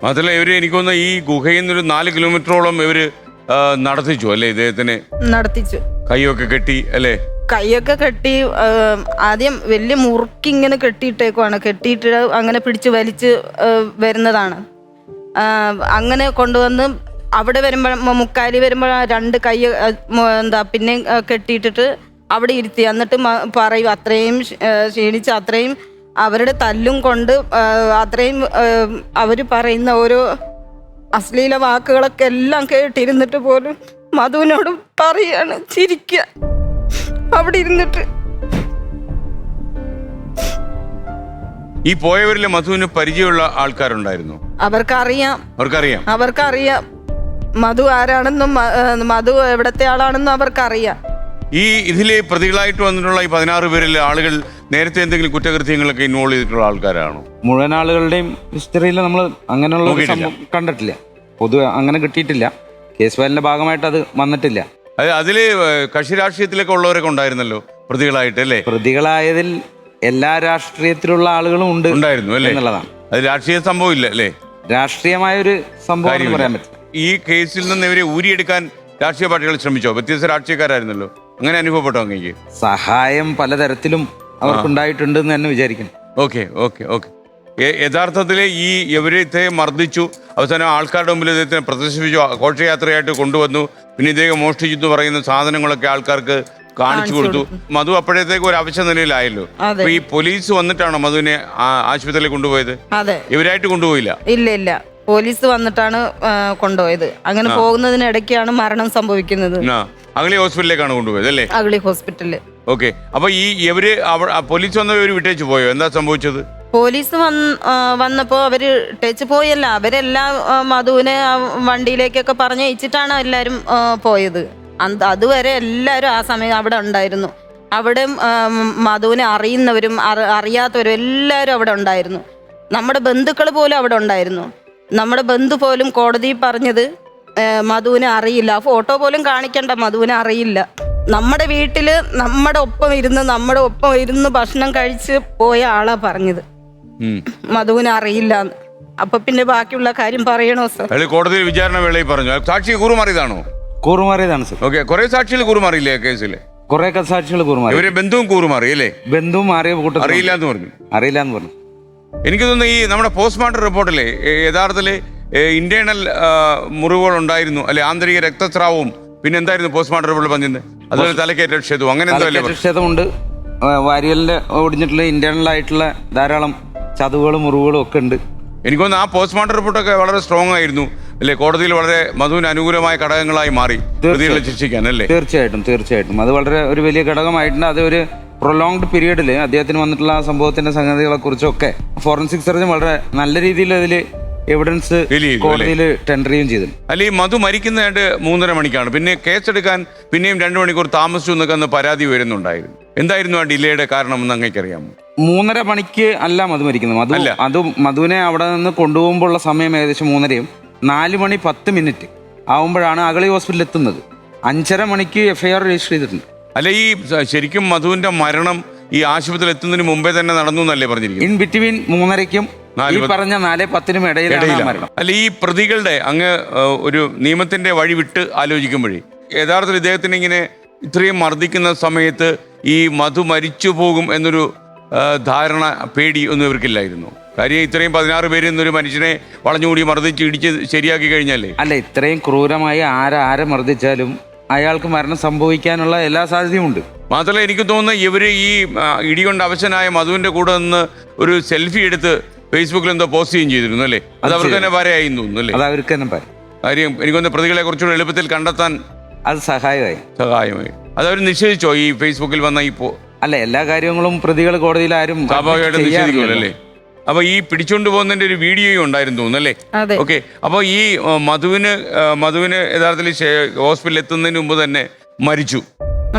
മാത്രമല്ല ഇവര് എനിക്കൊന്ന് ഈ ഗുഹയിൽ നിന്നൊരു 4 കിലോമീറ്ററോളം ഇവര് നടത്തിച്ചു അല്ലേ ഇദ്ദേഹത്തിന്? നടത്തിച്ചു. കൈയൊക്കെ കെട്ടി അല്ലേ? കൈയൊക്കെ കെട്ടി ആദ്യം വലിയ മുറുക്കി ഇങ്ങനെ കെട്ടിയിട്ടേക്കുവാണ്. കെട്ടിയിട്ട് അങ്ങനെ പിടിച്ച് വലിച്ച് വരുന്നതാണ്. അങ്ങനെ കൊണ്ടുവന്ന് അവിടെ വരുമ്പോൾ മുക്കാലി വരുമ്പോൾ 2 കൈ പിന്നെ കെട്ടിയിട്ടിട്ട് അവിടെ ഇരുത്തി. എന്നിട്ട് പറയും അത്രയും ക്ഷീണിച്ച് അത്രയും അവരുടെ തല്ലും കൊണ്ട് അത്രയും അവർ പറയുന്ന ഓരോ അശ്ലീല വാക്കുകളൊക്കെ എല്ലാം കേട്ടിരുന്നിട്ട് പോലും മധുവിനോട് പറയാണ് ചിരിക്കുക അവിടെ ഇരുന്നിട്ട്. ഈ പോയവരിലെ മധുവിന് പരിചയമുള്ള ആൾക്കാരുണ്ടായിരുന്നു? അവർക്കറിയാം മധു ആരാണെന്നും മധു എവിടത്തെ ആളാണെന്നും അവർക്കറിയാം. ഈ ഇതിലെ പ്രതികളായിട്ട് വന്നിട്ടുള്ള ഈ 16 പേരിലെ ആളുകൾ നേരത്തെ എന്തെങ്കിലും കുറ്റകൃത്യങ്ങളൊക്കെ ഇൻവോൾവ് ചെയ്തിട്ടുള്ള ആൾക്കാരാണോ? മുഴുവൻ ആളുകളുടെയും ഹിസ്റ്ററിയിൽ നമ്മൾ അങ്ങനെയുള്ള സംഭവം കണ്ടിട്ടില്ല, പൊതുവെ അങ്ങനെ കിട്ടിയിട്ടില്ല. കേസ് ഫയലിന്റെ ഭാഗമായിട്ട് അത് വന്നിട്ടില്ല. അതില് കക്ഷി രാഷ്ട്രീയത്തിലൊക്കെ ഉള്ളവരൊക്കെ ഉണ്ടായിരുന്നല്ലോ പ്രതികളായിട്ട് അല്ലേ? പ്രതികളായതിൽ എല്ലാ രാഷ്ട്രീയത്തിലുള്ള ആളുകളും ഉണ്ടായിരുന്നു അല്ലേ എന്നുള്ളതാണ്. അത് രാഷ്ട്രീയ സംഭവം ഇല്ല അല്ലേ? രാഷ്ട്രീയമായ ഒരു സംഭവം പറയാൻ പറ്റില്ല. ഈ കേസിൽ നിന്ന് ഇവരെ ഊരിയെടുക്കാൻ രാഷ്ട്രീയ പാർട്ടികൾ ശ്രമിച്ചോ? വ്യത്യസ്ത രാഷ്ട്രീയക്കാരായിരുന്നല്ലോ, അങ്ങനെ അനുഭവപ്പെട്ടോ അങ്ങേക്ക്? സഹായം പലതരത്തിലും അവർക്കുണ്ടായിട്ടുണ്ട് എന്ന് തന്നെ വിചാരിക്കുന്നു. Okay okay okay. യഥാർത്ഥത്തിൽ ഈ ഇവരെ മർദ്ദിച്ചു, അവസാനം ആൾക്കാരുടെ മുമ്പിൽ ഇദ്ദേഹത്തിനെ പ്രദർശിപ്പിച്ചു, ഘോഷയാത്രയായിട്ട് കൊണ്ടുവന്നു. പിന്നെ ഇദ്ദേഹം മോഷ്ടിച്ചു എന്ന് പറയുന്ന സാധനങ്ങളൊക്കെ ആൾക്കാർക്ക് കാണിച്ചു കൊടുത്തു. മധു അപ്പോഴത്തേക്ക് ഒരു അവശ്യ നിലയിലായല്ലോ. അപ്പൊ ഈ പോലീസ് വന്നിട്ടാണോ മധുവിനെ ആശുപത്രിയിൽ കൊണ്ടുപോയത്? ഇവരായിട്ട് കൊണ്ടുപോയില്ല? ഇല്ല, പോലീസ് വന്നിട്ടാണ് കൊണ്ടുപോയത്. അങ്ങനെ പോകുന്നതിനിടയ്ക്കാണ് മരണം സംഭവിക്കുന്നത്. അഗളി ഹോസ്പിറ്റലിലേക്കാണ് കൊണ്ടുപോയത് അല്ലേ? അഗളി ഹോസ്പിറ്റലിൽ. ഓക്കെ. അപ്പൊ ഇവര് പോലീസ് വന്നവർ വിട്ടേച്ചു പോയോ? എന്താ സംഭവിച്ചത്? പോലീസ് വന്നപ്പോ അവര് ടച്ച് പോയല്ല, അവരെല്ലാം മധുവിനെ വണ്ടിയിലേക്കൊക്കെ പറഞ്ഞയച്ചിട്ടാണ് എല്ലാരും പോയത്. അതുവരെ എല്ലാരും ആ സമയം അവിടെ ഉണ്ടായിരുന്നു. അവിടെ മധുവിനെ അറിയുന്നവരും അറിയാത്തവരും എല്ലാവരും അവിടെ ഉണ്ടായിരുന്നു. നമ്മുടെ ബന്ധുക്കൾ പോലും അവിടെ ഉണ്ടായിരുന്നു. നമ്മുടെ ബന്ധു പോലും കോടതിയിൽ പറഞ്ഞത് മധുവിനെ അറിയില്ല, ഫോട്ടോ പോലും കാണിക്കണ്ട, മധുവിനെ അറിയില്ല. നമ്മുടെ വീട്ടില് നമ്മുടെ ഒപ്പം ഇരുന്ന് ഭക്ഷണം കഴിച്ച് പോയ ആളാ പറഞ്ഞത് മധുവിനെ അറിയില്ല. അപ്പൊ പിന്നെ ബാക്കിയുള്ള കാര്യം പറയണോ സർ? കോടതിയിൽ വിചാരണ വേളയിൽ പറഞ്ഞു സാക്ഷി കൂറുമാറിയതാണോ? കൂറുമാറിയതാണ് സർ. ഓക്കെ. കുറെ സാക്ഷികൾ കൂറുമാറിയില്ലേ കേസില്? കുറെ സാക്ഷികൾ കൂറുമാറി. ഇവരെ ബന്ധുവും കൂറുമാറി അല്ലേ? ബന്ധുവും അറിയില്ല എന്ന് പറഞ്ഞു. എനിക്ക് തോന്നുന്നു ഈ നമ്മുടെ പോസ്റ്റ്മോർട്ടം റിപ്പോർട്ടിലെ യഥാർത്ഥത്തില് ഇന്റേണൽ മുറിവുകൾ ഉണ്ടായിരുന്നു അല്ലെ, ആന്തരിക രക്തസ്രാവവും പിന്നെ എന്തായിരുന്നു പോസ്റ്റ്മോർട്ടം റിപ്പോർട്ടിൽ പറഞ്ഞത്? അതുപോലെ തലക്കേറ്റ ക്ഷതവും അങ്ങനെ എന്തോ ഉണ്ട്. വാരിയലിന്റെ ഒടിഞ്ഞിട്ടുള്ള ഇന്റേണൽ ആയിട്ടുള്ള ധാരാളം ചതവുകളും മുറിവുകളും ഒക്കെ ഉണ്ട്. എനിക്ക് തോന്നുന്നു ആ പോസ്റ്റ്മോർട്ടം റിപ്പോർട്ടൊക്കെ വളരെ സ്ട്രോങ് ആയിരുന്നു അല്ലെ? കോടതിയിൽ വളരെ മധുവിന് അനുകൂലമായ ഘടകങ്ങളായി മാറി പ്രതികളെ ശിക്ഷിക്കാൻ അല്ലേ? തീർച്ചയായിട്ടും അത് വളരെ ഒരു വലിയ ഘടകമായിട്ടുണ്ട്. അത് ഒരു പ്രൊലോങ്ഡ് പീരീഡിൽ അദ്ദേഹത്തിന് വന്നിട്ടുള്ള ആ സംഭവത്തിന്റെ സംഗതികളെ കുറിച്ചൊക്കെ ഫോറൻസിക് സർജൻ വളരെ നല്ല രീതിയിൽ അതിൽ എവിഡൻസ് കോടതിയിൽ ടെൻഡർ ചെയ്യുകയും ചെയ്തു. അല്ല, ഈ മധു മരിക്കുന്നതായിട്ട് 3:30 മണിക്കാണ്. പിന്നെ കേസെടുക്കാൻ പിന്നെയും 2 മണിക്കൂർ താമസിച്ചു എന്നൊക്കെ അന്ന് പരാതി വരുന്നുണ്ടായിരുന്നു. എന്തായിരുന്നു ആ ഡിലേയുടെ കാരണം എന്ന് അങ്ങേക്കറിയാമോ? 3:30 മണിക്ക് അല്ല മധു മരിക്കുന്നത്. മധുവിനെ അവിടെ നിന്ന് കൊണ്ടുപോകുമ്പോൾ ഉള്ള സമയം ഏകദേശം 3:30യും 4:10 ആവുമ്പോഴാണ് അഗളി ഹോസ്പിറ്റലിൽ എത്തുന്നത്. 5:30 മണിക്ക് FIR രജിസ്റ്റർ ചെയ്തിട്ടുണ്ട്. അല്ല, ഈ ശരിക്കും മധുവിന്റെ മരണം ഈ ആശുപത്രിയിൽ എത്തുന്നതിന് മുമ്പേ തന്നെ നടന്നു എന്നല്ലേ പറഞ്ഞിരിക്കുന്നത്? ഇൻ ബിറ്റ്വീൻ 3:30ക്കും ഈ പറഞ്ഞ 4:10 ഇടയിലാണ് മരണം. അല്ല, ഈ പ്രതികളുടെ അങ്ങ് ഒരു നിയമത്തിന്റെ വഴി വിട്ട് ആലോചിക്കുമ്പോഴേ യഥാർത്ഥത്തിൽ ഇദ്ദേഹത്തിന് ഇങ്ങനെ ഇത്രയും മർദ്ദിക്കുന്ന സമയത്ത് ഈ മധു മരിച്ചു പോകും എന്നൊരു ധാരണ, പേടി ഒന്നും ഇവർക്കില്ലായിരുന്നു? കാര്യം ഇത്രയും 16 പേര് എന്നൊരു മനുഷ്യനെ വളഞ്ഞുകൂടി മർദ്ദിച്ച് ഇടിച്ച് ശരിയാക്കി കഴിഞ്ഞാലേ. അല്ല, ഇത്രയും ക്രൂരമായി ആരെ മർദ്ദിച്ചാലും അയാൾക്ക് മരണം സംഭവിക്കാനുള്ള എല്ലാ സാധ്യതയും ഉണ്ട്. മാത്രമല്ല എനിക്ക് തോന്നുന്നു ഇവര് ഈ ഇടികൊണ്ട് അവശനായ മധുവിന്റെ കൂടെ നിന്ന് ഒരു സെൽഫി എടുത്ത് ഫേസ്ബുക്കിൽ എന്തോ പോസ്റ്റ് ചെയ്യുകയും ചെയ്തിരുന്നു അല്ലേ? അത് അവർക്ക് തന്നെ വരയായി തോന്നുന്നു അല്ലേ? അത് അവർക്ക് തന്നെ കാര്യം എനിക്കൊന്ന് പ്രതികളെ കുറച്ചുകൂടെ എളുപ്പത്തിൽ കണ്ടെത്താൻ അത് സഹായമായി. അതവർ നിഷേധിച്ചോ ഈ ഫേസ്ബുക്കിൽ വന്ന അല്ല, എല്ലാ കാര്യങ്ങളും പ്രതികൾ കോടതിയിൽ ആരും സ്വാഭാവികമായിട്ട് നിഷേധിക്കുമല്ലേ? അപ്പൊ ഈ പിടിച്ചോണ്ട് പോകുന്നതിന്റെ ഒരു വീഡിയോയും ഉണ്ടായിരുന്നു തോന്നുന്നല്ലേ? ഓക്കെ. അപ്പൊ ഈ മധുവിന് യഥാർത്ഥത്തിൽ ഹോസ്പിറ്റലിൽ എത്തുന്നതിന് മുമ്പ് തന്നെ മരിച്ചു.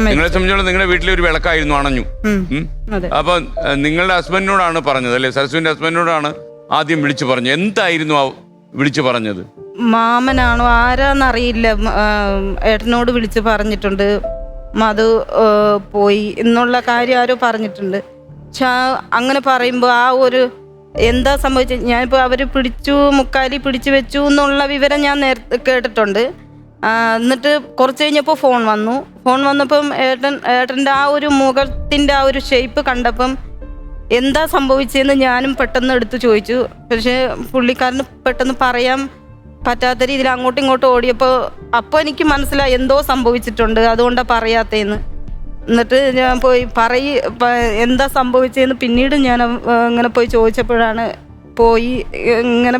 നിങ്ങളെ സംബന്ധിച്ചോളം നിങ്ങളുടെ വീട്ടിലെ ഒരു വിളക്കായിരുന്നു, അണഞ്ഞു. അപ്പൊ നിങ്ങളുടെ ഹസ്ബൻഡിനോടാണ് പറഞ്ഞത് അല്ലെ? സരസുവിന്റെ ഹസ്ബൻഡിനോടാണ് ആദ്യം വിളിച്ചു പറഞ്ഞത്. എന്തായിരുന്നു വിളിച്ചു പറഞ്ഞത്? മാമനാണോ ആരാന്നറിയില്ല, ഏട്ടനോട് വിളിച്ച് പറഞ്ഞിട്ടുണ്ട് മധു പോയി എന്നുള്ള കാര്യം ആരോ പറഞ്ഞിട്ടുണ്ട്. പക്ഷെ അങ്ങനെ പറയുമ്പോൾ ആ ഒരു എന്താ സംഭവിച്ചത്, ഞാനിപ്പോൾ അവർ മുക്കാലി പിടിച്ചു വെച്ചു എന്നുള്ള വിവരം ഞാൻ നേരത്തെ കേട്ടിട്ടുണ്ട്. എന്നിട്ട് കുറച്ച് കഴിഞ്ഞപ്പോൾ ഫോൺ വന്നപ്പം ഏട്ടൻ്റെ ആ ഒരു മുഖത്തിൻ്റെ ആ ഒരു ഷേപ്പ് കണ്ടപ്പം എന്താ സംഭവിച്ചതെന്ന് ഞാനും പെട്ടെന്ന് എടുത്ത് ചോദിച്ചു. പക്ഷേ പുള്ളിക്കാരന് പെട്ടെന്ന് പറയാൻ പറ്റാത്ത രീതിയിൽ അങ്ങോട്ടും ഇങ്ങോട്ടും ഓടിയപ്പോൾ അപ്പോൾ എനിക്ക് മനസ്സിലായി എന്തോ സംഭവിച്ചിട്ടുണ്ട്, അതുകൊണ്ടാണ് പറയാത്തതെന്ന്. എന്നിട്ട് ഞാൻ പോയി എന്താ സംഭവിച്ചതെന്ന് പിന്നീട് ഞാൻ ഇങ്ങനെ പോയി ചോദിച്ചപ്പോഴാണ് ഇങ്ങനെ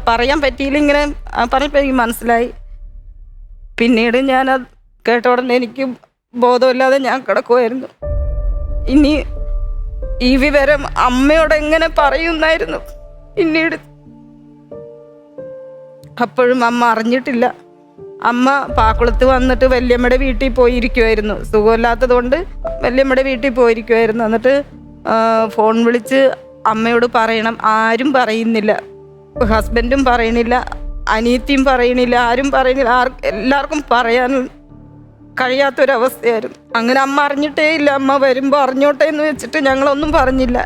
പറയാൻ പറ്റിയില്ല, ഇങ്ങനെ പറഞ്ഞപ്പോൾ എനിക്ക് മനസ്സിലായി. പിന്നീട് ഞാനത് കേട്ട ഉടനെ എനിക്ക് ബോധമില്ലാതെ ഞാൻ കിടക്കുമായിരുന്നു. ഇനി ഈ വിവരം അമ്മയോട് എങ്ങനെ പറയുന്നായിരുന്നു പിന്നീട്. അപ്പോഴും അമ്മ അറിഞ്ഞിട്ടില്ല. അമ്മ പാക്കുളത്ത് വന്നിട്ട് വല്യമ്മയുടെ വീട്ടിൽ പോയിരിക്കുമായിരുന്നു, സുഖമില്ലാത്തത് കൊണ്ട് വല്യമ്മയുടെ വീട്ടിൽ പോയിരിക്കുമായിരുന്നു. എന്നിട്ട് ഫോൺ വിളിച്ച് അമ്മയോട് പറയണം, ആരും പറയുന്നില്ല, ഹസ്ബൻഡും പറയണില്ല, അനിയത്തിയും പറയണില്ല, ആരും പറയണില്ല, എല്ലാവർക്കും പറയാൻ കഴിയാത്തൊരവസ്ഥയായിരുന്നു. അങ്ങനെ അമ്മ അറിഞ്ഞിട്ടേ ഇല്ല. അമ്മ വരുമ്പോൾ അറിഞ്ഞോട്ടെ എന്ന് വെച്ചിട്ട് ഞങ്ങളൊന്നും പറഞ്ഞില്ല,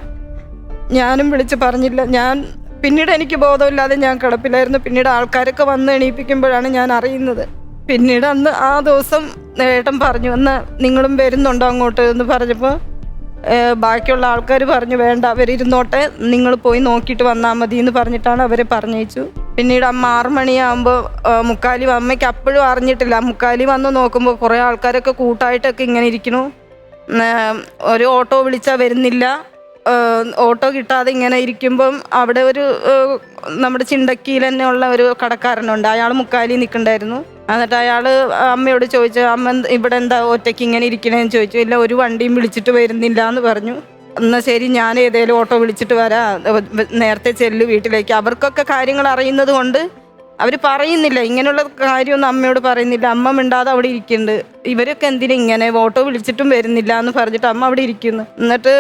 ഞാനും വിളിച്ച് പറഞ്ഞില്ല. പിന്നീട് എനിക്ക് ബോധമില്ലാതെ ഞാൻ കിടപ്പിലായിരുന്നു. പിന്നീട് ആൾക്കാരൊക്കെ വന്ന് എണീപ്പിക്കുമ്പോഴാണ് ഞാൻ അറിയുന്നത്. പിന്നീട് അന്ന് ആ ദിവസം ഏട്ടൻ പറഞ്ഞു, എന്നാൽ നിങ്ങളും വരുന്നുണ്ടോ അങ്ങോട്ട് എന്ന് പറഞ്ഞപ്പോൾ ബാക്കിയുള്ള ആൾക്കാർ പറഞ്ഞു, വേണ്ട അവരിരുന്നോട്ടെ, നിങ്ങൾ പോയി നോക്കിയിട്ട് വന്നാൽ മതി എന്ന് പറഞ്ഞിട്ടാണ് അവരെ പറഞ്ഞയച്ചു. പിന്നീട് അമ്മ 6 മണിയാകുമ്പോൾ അമ്മയ്ക്ക് അപ്പോഴും അറിഞ്ഞിട്ടില്ല. മുക്കാലി വന്ന് നോക്കുമ്പോൾ കുറേ ആൾക്കാരൊക്കെ കൂട്ടായിട്ടൊക്കെ ഇങ്ങനെ ഇരിക്കണു. ഒരു ഓട്ടോ വിളിച്ചാൽ വരുന്നില്ല, ഓട്ടോ കിട്ടാതെ ഇങ്ങനെ ഇരിക്കുമ്പം അവിടെ ഒരു നമ്മുടെ ചിണ്ടക്കിയിൽ തന്നെ ഉള്ള ഒരു കടക്കാരനുണ്ട്, അയാൾ മുക്കാലി നിൽക്കണ്ടായിരുന്നു. എന്നിട്ട് അയാൾ അമ്മയോട് ചോദിച്ചു, അമ്മ ഇവിടെ എന്താ ഒറ്റയ്ക്ക് ഇങ്ങനെ ഇരിക്കണേന്ന് ചോദിച്ചു. ഇല്ല, ഒരു വണ്ടിയും വിളിച്ചിട്ട് വരുന്നില്ല എന്ന് പറഞ്ഞു. എന്നാൽ ശരി, ഞാൻ ഏതേലും ഓട്ടോ വിളിച്ചിട്ട് വരാം, നേരത്തെ ചെല്ലു വീട്ടിലേക്ക്. അവർക്കൊക്കെ കാര്യങ്ങൾ അറിയുന്നത് കൊണ്ട് അവർ പറയുന്നില്ല, ഇങ്ങനെയുള്ള കാര്യമൊന്നും അമ്മയോട് പറയുന്നില്ല. അമ്മ മിണ്ടാതെ അവിടെ ഇരിക്കുന്നുണ്ട്. ഇവരൊക്കെ എന്തിനാ ഇങ്ങനെ ഓട്ടോ വിളിച്ചിട്ടും വരുന്നില്ല എന്ന് പറഞ്ഞിട്ട് അമ്മ അവിടെ ഇരിക്കുന്നു. എന്നിട്ട്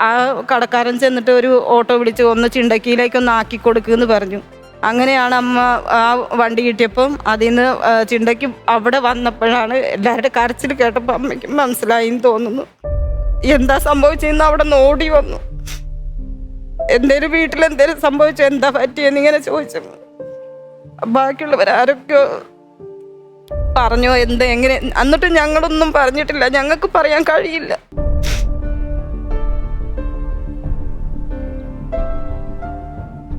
ആ കടക്കാരൻ ചെന്നിട്ട് ഒരു ഓട്ടോ വിളിച്ച് ഒന്ന് ചിണ്ടക്കിയിലേക്കൊന്ന് ആക്കി കൊടുക്കുമെന്ന് പറഞ്ഞു. അങ്ങനെയാണ് അമ്മ ആ വണ്ടി കിട്ടിയപ്പം അതിൽ നിന്ന് ചിണ്ടയ്ക്ക് അവിടെ വന്നപ്പോഴാണ് എല്ലാവരുടെ കരച്ചിൽ കേട്ടപ്പോൾ അമ്മയ്ക്ക് മനസ്സിലായിന്ന് തോന്നുന്നു. എന്താ സംഭവിച്ചെന്ന് അവിടെ നിന്ന് ഓടി വന്നു. എന്തേലും വീട്ടിലെന്തേലും സംഭവിച്ചു, എന്താ പറ്റിയെന്ന് ഇങ്ങനെ ചോദിച്ചു. ബാക്കിയുള്ളവരാരൊക്കെയോ പറഞ്ഞോ എങ്ങനെ, എന്നിട്ട് ഞങ്ങളൊന്നും പറഞ്ഞിട്ടില്ല, ഞങ്ങൾക്ക് പറയാൻ കഴിയില്ല.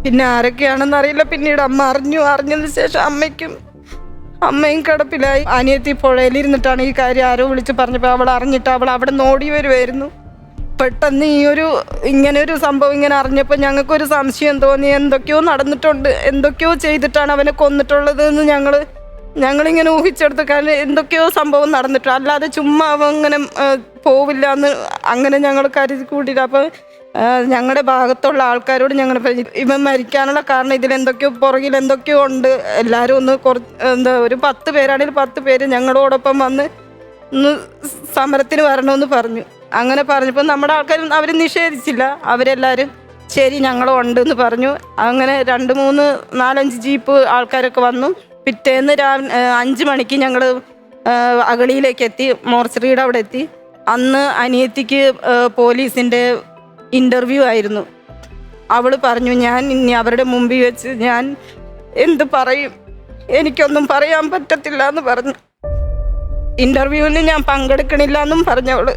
പിന്നെ ആരൊക്കെയാണെന്ന് അറിയില്ല. പിന്നീട് അമ്മ അറിഞ്ഞതിന് ശേഷം അമ്മയും കിടപ്പിലായി. അനിയത്തി പുഴയിലിരുന്നിട്ടാണ് ഈ കാര്യം ആരോ വിളിച്ച് പറഞ്ഞപ്പോൾ അവൾ അറിഞ്ഞിട്ട് അവൾ അവിടെ നോടി വരുമായിരുന്നു. പെട്ടെന്ന് ഇങ്ങനെ ഒരു സംഭവം ഇങ്ങനെ അറിഞ്ഞപ്പോൾ ഞങ്ങൾക്കൊരു സംശയം തോന്നി, എന്തൊക്കെയോ നടന്നിട്ടുണ്ട്, എന്തൊക്കെയോ ചെയ്തിട്ടാണ് അവനെ കൊന്നിട്ടുള്ളത് എന്ന് ഞങ്ങളിങ്ങനെ ഊഹിച്ചെടുത്ത്. കാരണം എന്തൊക്കെയോ സംഭവം നടന്നിട്ട്, അല്ലാതെ ചുമ്മാ അവൻ ഇങ്ങനെ പോവില്ല എന്ന് അങ്ങനെ ഞങ്ങൾ കരുതി കൂട്ടിയിട്ട്. അപ്പോൾ ഞങ്ങളുടെ ഭാഗത്തുള്ള ആൾക്കാരോട് ഞങ്ങൾ ഇവൻ മരിക്കാനുള്ള കാരണം ഇതിലെന്തൊക്കെയോ പുറകിൽ എന്തൊക്കെയോ ഉണ്ട്, എല്ലാവരും ഒന്ന് ഒരു 10 പേരാണെങ്കിൽ 10 പേര് ഞങ്ങളോടൊപ്പം വന്ന് സമരത്തിന് വരണമെന്ന് പറഞ്ഞു. അങ്ങനെ പറഞ്ഞപ്പോൾ നമ്മുടെ ആൾക്കാർ അവർ നിഷേധിച്ചില്ല. അവരെല്ലാവരും ശരി ഞങ്ങളും ഉണ്ടെന്ന് പറഞ്ഞു. അങ്ങനെ 2, 3, 4, 5 ജീപ്പ് ആൾക്കാരൊക്കെ വന്നു. പിറ്റേന്ന് 5 മണിക്ക് ഞങ്ങൾ അഗളിയിലേക്ക് എത്തി, മോർച്ചറിയുടെ അവിടെ എത്തി. അന്ന് അനിയത്തിക്ക് പോലീസിൻ്റെ ഇൻ്റർവ്യൂ ആയിരുന്നു. അവൾ പറഞ്ഞു, ഞാൻ ഇനി അവരുടെ മുമ്പിൽ വെച്ച് ഞാൻ എന്ത് പറയും, എനിക്കൊന്നും പറയാൻ പറ്റത്തില്ല എന്ന് പറഞ്ഞു. ഇൻ്റർവ്യൂവിന് ഞാൻ പങ്കെടുക്കണില്ല എന്നും പറഞ്ഞവള്.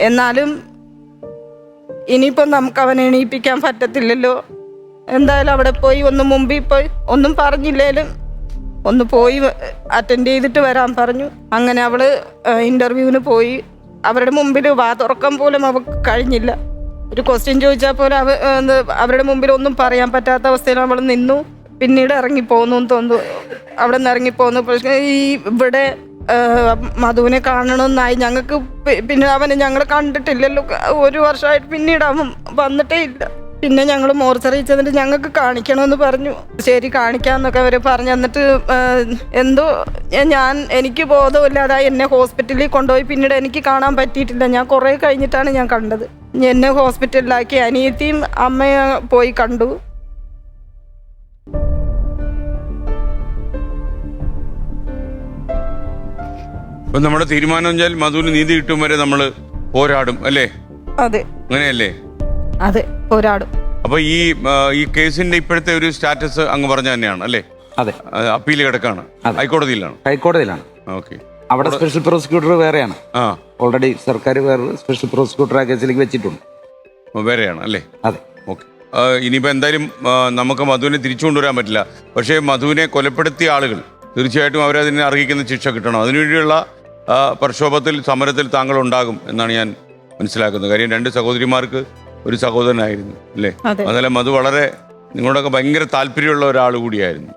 എന്നാലും ഇനിയിപ്പം നമുക്ക് അവനെ എണീപ്പിക്കാൻ പറ്റത്തില്ലല്ലോ, എന്തായാലും അവിടെ പോയി മുമ്പിൽ പോയി ഒന്നും പറഞ്ഞില്ലേലും ഒന്ന് പോയി അറ്റൻഡ് ചെയ്തിട്ട് വരാൻ പറഞ്ഞു. അങ്ങനെ അവള് ഇൻ്റർവ്യൂവിന് പോയി. അവരുടെ മുമ്പിൽ വാ തുറക്കാൻ പോലും അവൾക്ക് കഴിഞ്ഞില്ല. ഒരു ക്വസ്റ്റ്യൻ ചോദിച്ചാൽ പോലെ അവരുടെ മുമ്പിൽ ഒന്നും പറയാൻ പറ്റാത്ത അവസ്ഥയിൽ അവൾ നിന്നു. പിന്നീട് ഇറങ്ങിപ്പോന്നു തോന്നുന്നു, അവിടെ നിന്ന് ഇറങ്ങിപ്പോന്നു. പക്ഷേ ഇവിടെ മധുവിനെ കാണണമെന്നായി ഞങ്ങൾക്ക്. പിന്നെ അവനെ ഞങ്ങൾ കണ്ടിട്ടില്ലല്ലോ, 1 വർഷമായിട്ട്. പിന്നീട് അവൻ വന്നിട്ടേ ഇല്ല. പിന്നെ ഞങ്ങൾ മോർച്ചറി ചെന്നിട്ട് ഞങ്ങൾക്ക് കാണിക്കണമെന്ന് പറഞ്ഞു. ശരി കാണിക്കാമെന്നൊക്കെ അവർ പറഞ്ഞു. എന്നിട്ട് എന്തോ എനിക്ക് ബോധമില്ലാതായി എന്നെ ഹോസ്പിറ്റലിൽ കൊണ്ടുപോയി. പിന്നീട് എനിക്ക് കാണാൻ പറ്റിയിട്ടില്ല. ഞാൻ കുറേ കഴിഞ്ഞിട്ടാണ് ഞാൻ കണ്ടത്. എന്നെ ഹോസ്പിറ്റലിലാക്കി. അനിയത്തിയും അമ്മയെ പോയി കണ്ടു. ഇപ്പം നമ്മുടെ തീരുമാനം വെച്ചാൽ മധുവിന് നീതി കിട്ടും വരെ നമ്മൾ പോരാടും അല്ലേ? അതെ, അങ്ങനെയല്ലേ? അതെ, പോരാടും. അപ്പൊ ഈ കേസിന്റെ ഇപ്പോഴത്തെ ഒരു സ്റ്റാറ്റസ് അങ്ങ് പറഞ്ഞ തന്നെയാണ് അല്ലേ? അതെ, അപ്പീൽ കിടക്കാണ്, ഹൈക്കോടതിയിലാണ്. ഹൈക്കോടതിയിലാണ്. ഓക്കെ. അവിടെ സ്പെഷ്യൽ പ്രോസിക്യൂട്ടർ വേറെയാണ്. ഓൾറെഡി സർക്കാർ വേറെ സ്പെഷ്യൽ പ്രോസിക്യൂട്ടർ ആ കേസിലേക്ക് വെച്ചിട്ടുണ്ട്. വേറെയാണ് അല്ലേ? അതെ. ഓക്കെ. ഇനിയിപ്പോൾ എന്തായാലും നമുക്ക് മധുവിനെ തിരിച്ചു കൊണ്ടുവരാൻ പറ്റില്ല. പക്ഷേ മധുവിനെ കൊലപ്പെടുത്തിയ ആളുകൾ തീർച്ചയായിട്ടും അവരതിനെ അർഹിക്കുന്ന ശിക്ഷ കിട്ടണം. അതിനുവേണ്ടിയുള്ള പ്രക്ഷോഭത്തിൽ, സമരത്തിൽ താങ്കൾ ഉണ്ടാകും എന്നാണ് ഞാൻ മനസ്സിലാക്കുന്നത്. കാര്യം 2 സഹോദരിമാർക്ക് ഒരു സഹോദരനായിരുന്നു അല്ലേ? അതല്ല, മധു വളരെ നിങ്ങളോടൊക്കെ ഭയങ്കര താല്പര്യമുള്ള ഒരാൾ കൂടിയായിരുന്നു.